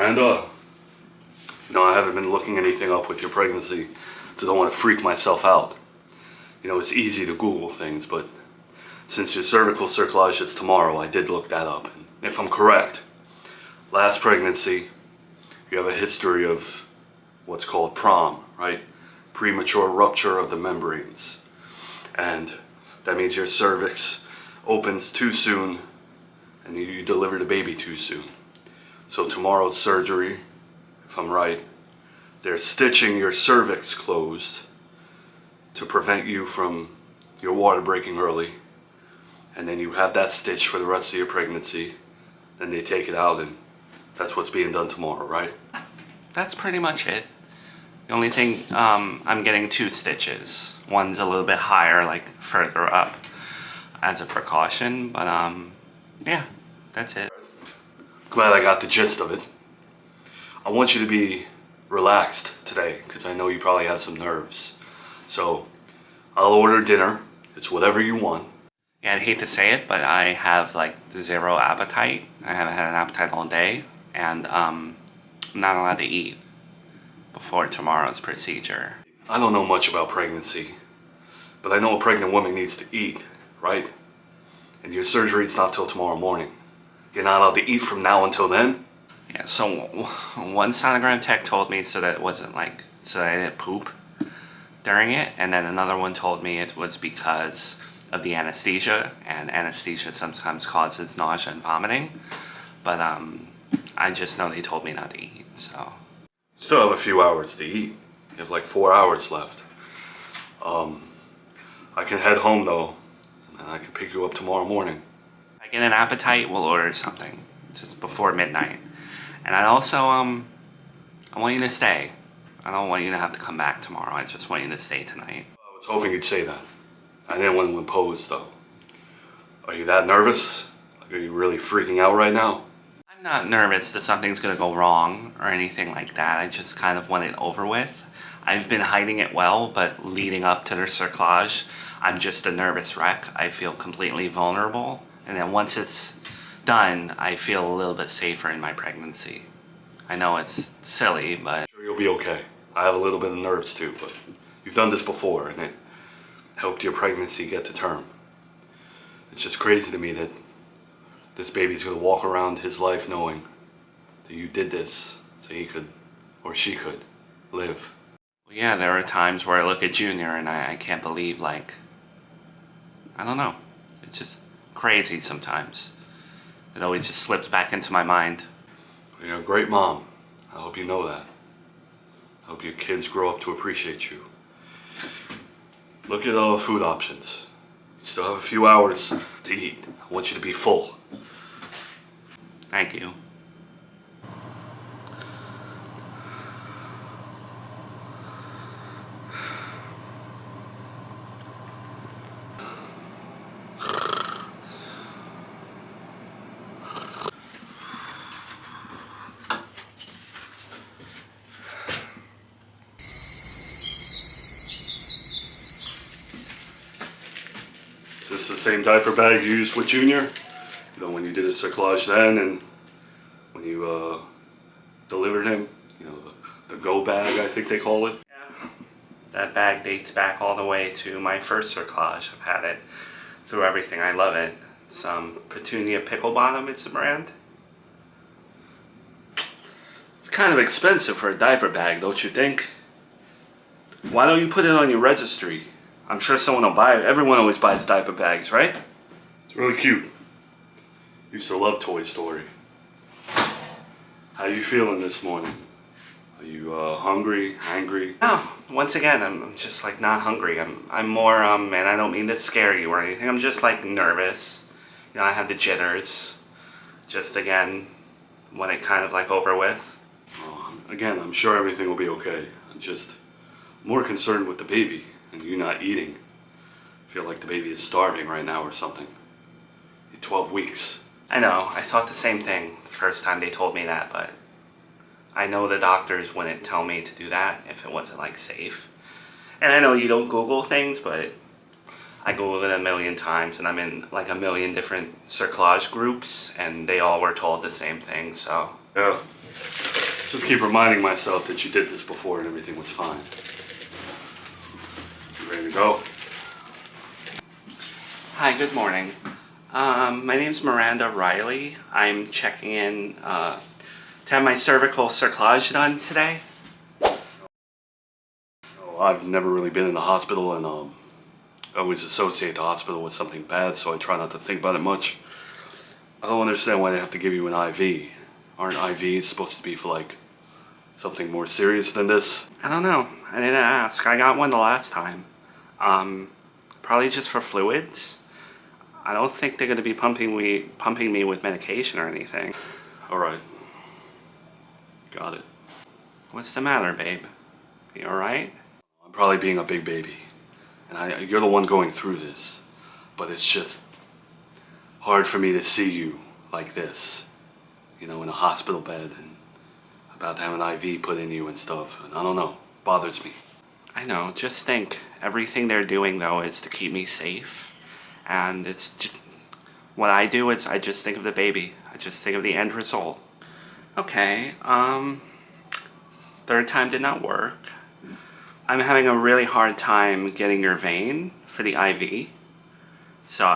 Miranda, I haven't been looking anything up with your pregnancy, so I don't want to freak myself out. It's easy to Google things, but since your cervical cerclage is tomorrow, I did look that up. And if I'm correct, last pregnancy, you have a history of what's called PROM, right? Premature rupture of the membranes. And that means your cervix opens too soon and you deliver the baby too soon. So tomorrow's surgery, if I'm right, they're stitching your cervix closed to prevent you from your water breaking early. And then you have that stitch for the rest of your pregnancy. Then they take it out, and that's what's being done tomorrow, right? That's pretty much it. The only thing, I'm getting 2 stitches. One's a little bit higher, like further up as a precaution, but yeah, that's it. Glad I got the gist of it. I want you to be relaxed today, because I know you probably have some nerves. So I'll order dinner. It's whatever you want. Yeah, I'd hate to say it, but I have like 0 appetite. I haven't had an appetite all day, and I'm not allowed to eat before tomorrow's procedure. I don't know much about pregnancy, but I know a pregnant woman needs to eat, right? And your surgery's not till tomorrow morning. You're not allowed to eat from now until then? Yeah, so one sonogram tech told me so that it wasn't like, so that I didn't poop during it, and then another one told me it was because of the anesthesia, and anesthesia sometimes causes nausea and vomiting, but I just know they told me not to eat, so. Still have a few hours to eat. You have like 4 hours left. I can head home though, and I can pick you up tomorrow morning. If I get an appetite, we'll order something just before midnight. And I also, I want you to stay. I don't want you to have to come back tomorrow. I just want you to stay tonight. I was hoping you'd say that. I didn't want to impose though. Are you that nervous? Are you really freaking out right now? I'm not nervous that something's gonna go wrong or anything like that. I just kind of want it over with. I've been hiding it well, but leading up to the cerclage, I'm just a nervous wreck. I feel completely vulnerable. And then once it's done, I feel a little bit safer in my pregnancy. I know it's silly, but... I'm sure you'll be okay. I have a little bit of nerves too, but you've done this before and it helped your pregnancy get to term. It's just crazy to me that this baby's gonna walk around his life knowing that you did this so he could, or she could, live. Well, yeah, there are times where I look at Junior and I can't believe, like, I don't know. It's just crazy sometimes. It always just slips back into my mind. You're a great mom. I hope you know that. I hope your kids grow up to appreciate you. Look at all the food options. You still have a few hours to eat. I want you to be full. Thank you. Is this the same diaper bag you used with Junior? When you did a cerclage then and when you delivered him? The go bag, I think they call it. Yeah. That bag dates back all the way to my first cerclage. I've had it through everything. I love it. It's Petunia Pickle Bottom, it's the brand. It's kind of expensive for a diaper bag, don't you think? Why don't you put it on your registry? I'm sure someone will buy it. Everyone always buys diaper bags, right? It's really cute. Used to love Toy Story. How you feeling this morning? Are you hungry, angry? No, once again, I'm just like not hungry. I'm more, and I don't mean to scare you or anything. I'm just like nervous. I have the jitters. Just again, want it kind of like over with. Again, I'm sure everything will be okay. I'm just more concerned with the baby and you not eating. I feel like the baby is starving right now or something. You're 12 weeks. I know, I thought the same thing the first time they told me that, but I know the doctors wouldn't tell me to do that if it wasn't like safe. And I know you don't Google things, but I Googled it a million times and I'm in like a million different cerclage groups and they all were told the same thing, so. Yeah. keep reminding myself that you did this before and everything was fine. You ready to go? Hi, good morning. My name's Miranda Riley. I'm checking in to have my cervical cerclage done today. I've never really been in the hospital, and I always associate the hospital with something bad, so I try not to think about it much. I don't understand why they have to give you an IV. Aren't IVs supposed to be for like something more serious than this? I don't know. I didn't ask. I got one the last time. Probably just for fluids. I don't think they're going to be pumping me with medication or anything. All right. Got it. What's the matter, babe? You alright? I'm probably being a big baby, and you're the one going through this, but it's just hard for me to see you like this, you know, in a hospital bed and about to have an IV put in you and stuff. And I don't know, bothers me. I know. Just think, everything they're doing though is to keep me safe, and it's just, what I do is I just think of the baby. I just think of the end result. Okay. Third time did not work. I'm having a really hard time getting your vein for the IV. So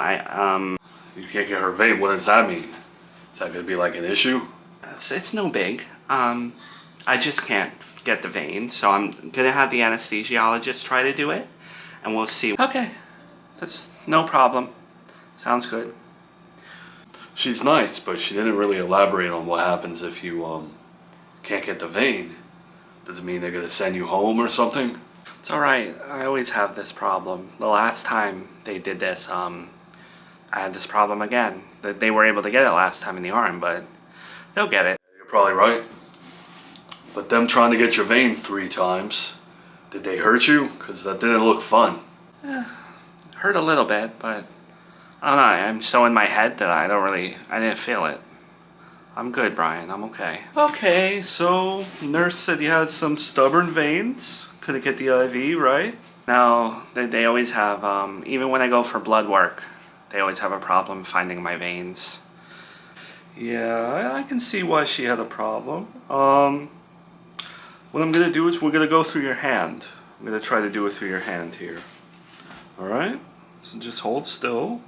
You can't get her vein. What does that mean? Is that gonna be like an issue? it's no big. I just can't get the vein, so I'm gonna have the anesthesiologist try to do it, and we'll see. Okay, that's no problem. Sounds good. She's nice, but she didn't really elaborate on what happens if you can't get the vein. Does it mean they're gonna send you home or something? It's alright, I always have this problem. The last time they did this, I had this problem again. They were able to get it last time in the arm, but they'll get it. You're probably right. But them trying to get your vein 3 times, did they hurt you? Because that didn't look fun. Hurt a little bit, but I don't know, I'm so in my head that I didn't feel it. I'm good, Brian, I'm okay. Okay, so nurse said you had some stubborn veins. Couldn't get the IV, right? No, they always have, even when I go for blood work, they always have a problem finding my veins. Yeah, I can see why she had a problem. What I'm gonna do is we're gonna go through your hand. I'm gonna try to do it through your hand here. Alright? So just hold still.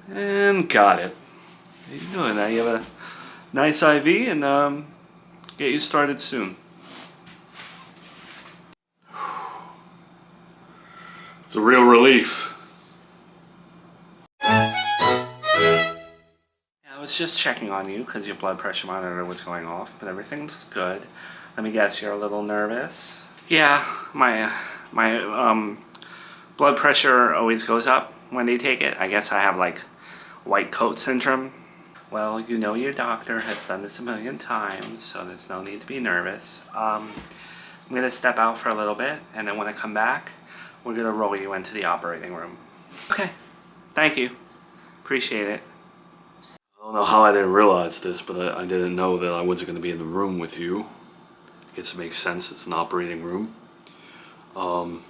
And got it. How you doing? Now you have a nice IV, and get you started soon. It's a real relief. I was just checking on you because your blood pressure monitor was going off, but everything's good. Let me guess, you're a little nervous? Yeah, my blood pressure always goes up when they take it. I guess I have like white coat syndrome. Well, you know your doctor has done this a million times, so there's no need to be nervous. I'm gonna step out for a little bit, and then when I come back, we're gonna roll you into the operating room. Okay, thank you. Appreciate it. I don't know how I didn't realize this, but I didn't know that I wasn't going to be in the room with you. I guess it makes sense. It's an operating room. I'm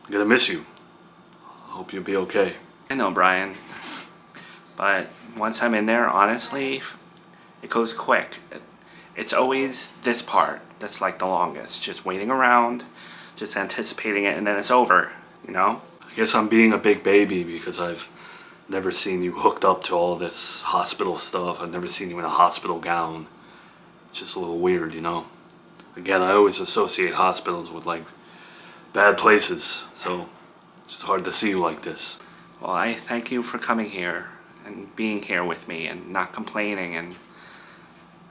gonna miss you. I hope you'll be okay. I know, Brian. But once I'm in there, honestly, it goes quick. It's always this part that's like the longest. Just waiting around, just anticipating it, and then it's over, you know? I guess I'm being a big baby because I've never seen you hooked up to all this hospital stuff. I've never seen you in a hospital gown. It's just a little weird, you know? Again, I always associate hospitals with like bad places, so it's just hard to see you like this. Well, I thank you for coming here and being here with me and not complaining, and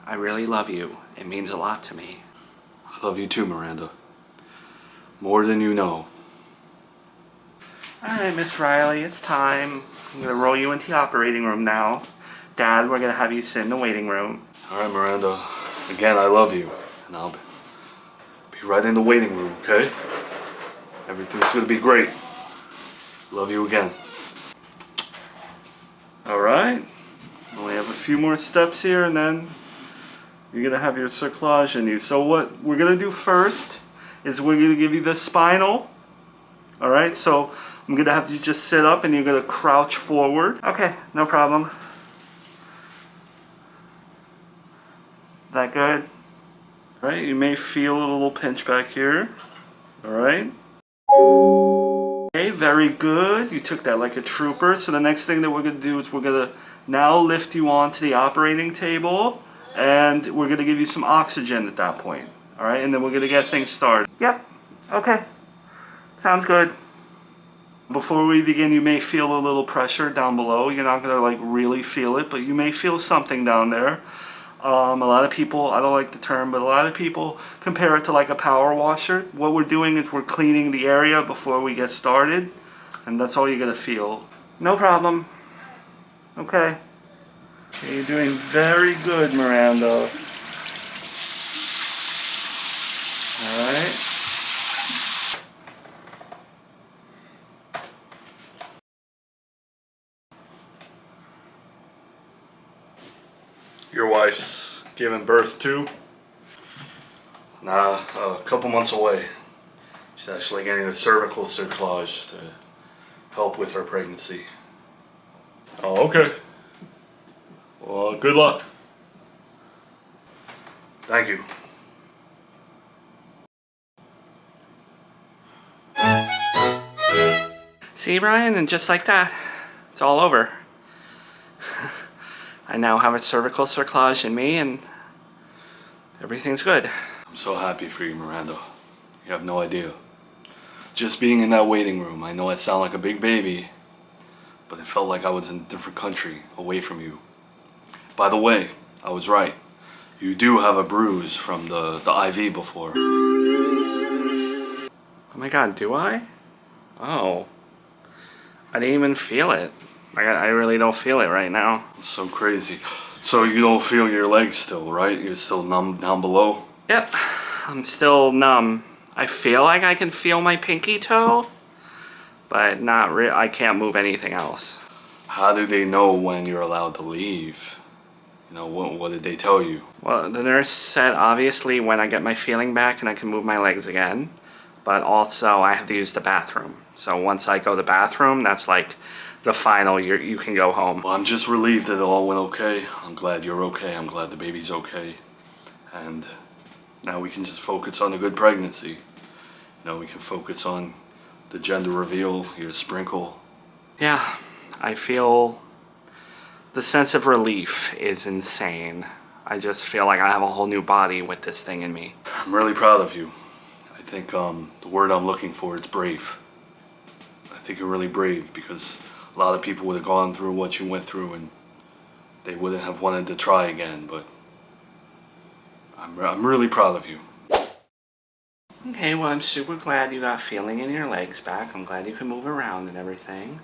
I really love you. It means a lot to me. I love you too, Miranda. More than you know. Alright, Miss Riley, it's time. I'm gonna roll you into the operating room now. Dad, we're gonna have you sit in the waiting room. Alright, Miranda. Again, I love you. And I'll be right in the waiting room, okay? Everything's gonna be great. Love you again. Alright. Only have a few more steps here, and then you're gonna have your cerclage in you. So what we're gonna do first is we're gonna give you the spinal. Alright, so I'm gonna have you just sit up and you're gonna crouch forward. Okay, no problem. That good? All right, you may feel a little pinch back here. All right. Okay, very good. You took that like a trooper. So the next thing that we're gonna do is we're gonna now lift you onto the operating table, and we're gonna give you some oxygen at that point. All right, and then we're gonna get things started. Yep. Okay. Sounds good. Before we begin, you may feel a little pressure down below. You're not gonna like really feel it, but you may feel something down there. A lot of people, I don't like the term, but a lot of people compare it to like a power washer. What we're doing is we're cleaning the area before we get started, and that's all you're gonna feel. No problem. Okay. You're doing very good, Miranda. All right. Your wife's giving birth too? Nah, a couple months away. She's actually getting a cervical cerclage to help with her pregnancy. Oh, okay. Well, good luck. Thank you. See, Brian, and just like that, it's all over. I now have a cervical cerclage in me, and everything's good. I'm so happy for you, Miranda. You have no idea. Just being in that waiting room, I know I sound like a big baby, but it felt like I was in a different country, away from you. By the way, I was right. You do have a bruise from the IV before. Oh my god, do I? Oh. I didn't even feel it. I really don't feel it right now. It's so crazy. So you don't feel your legs still, right? You're still numb down below? Yep, I'm still numb. I feel like I can feel my pinky toe, but not really. I can't move anything else. How do they know when you're allowed to leave? You know, what did they tell you? Well, the nurse said obviously when I get my feeling back and I can move my legs again, but also I have to use the bathroom. So once I go to the bathroom, that's like the final, you can go home. Well, I'm just relieved that it all went okay. I'm glad you're okay. I'm glad the baby's okay. And now we can just focus on a good pregnancy. You know, we can focus on the gender reveal, your sprinkle. Yeah, I feel the sense of relief is insane. I just feel like I have a whole new body with this thing in me. I'm really proud of you. I think the word I'm looking for is brave. I think you're really brave because a lot of people would have gone through what you went through and they wouldn't have wanted to try again, but I'm really proud of you. Okay, well, I'm super glad you got feeling in your legs back. I'm glad you can move around and everything.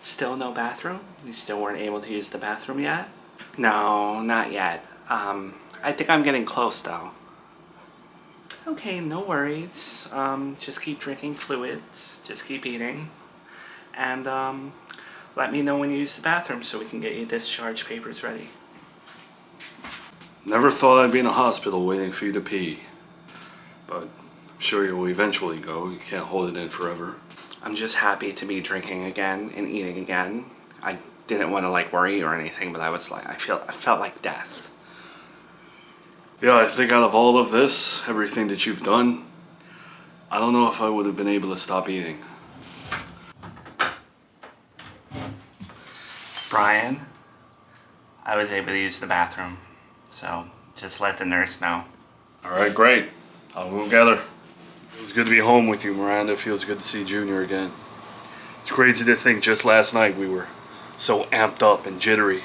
Still no bathroom? You still weren't able to use the bathroom yet? No, not yet. I think I'm getting close though. Okay, no worries. Just keep drinking fluids, just keep eating. And let me know when you use the bathroom so we can get your discharge papers ready. Never thought I'd be in a hospital waiting for you to pee. But I'm sure you will eventually go. You can't hold it in forever. I'm just happy to be drinking again and eating again. I didn't want to like worry or anything, but I felt like death. Yeah, I think out of all of this, everything that you've done, I don't know if I would have been able to stop eating. Brian, I was able to use the bathroom, so just let the nurse know. All right, great. I'll go get her. It was good to be home with you, Miranda. It feels good to see Junior again. It's crazy to think just last night we were so amped up and jittery,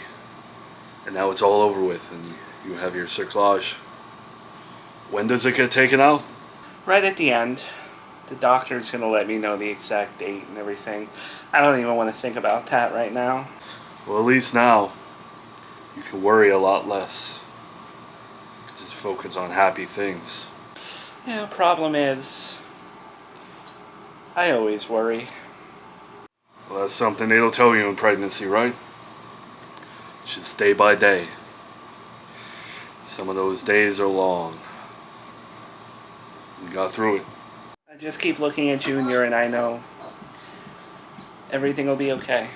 and now it's all over with, and you have your cerclage. When does it get taken out? Right at the end. The doctor's gonna let me know the exact date and everything. I don't even want to think about that right now. Well, at least now you can worry a lot less. Just focus on happy things. Yeah, problem is, I always worry. Well, that's something they'll tell you in pregnancy, right? It's just day by day. Some of those days are long. You got through it. I just keep looking at Junior and I know everything will be okay.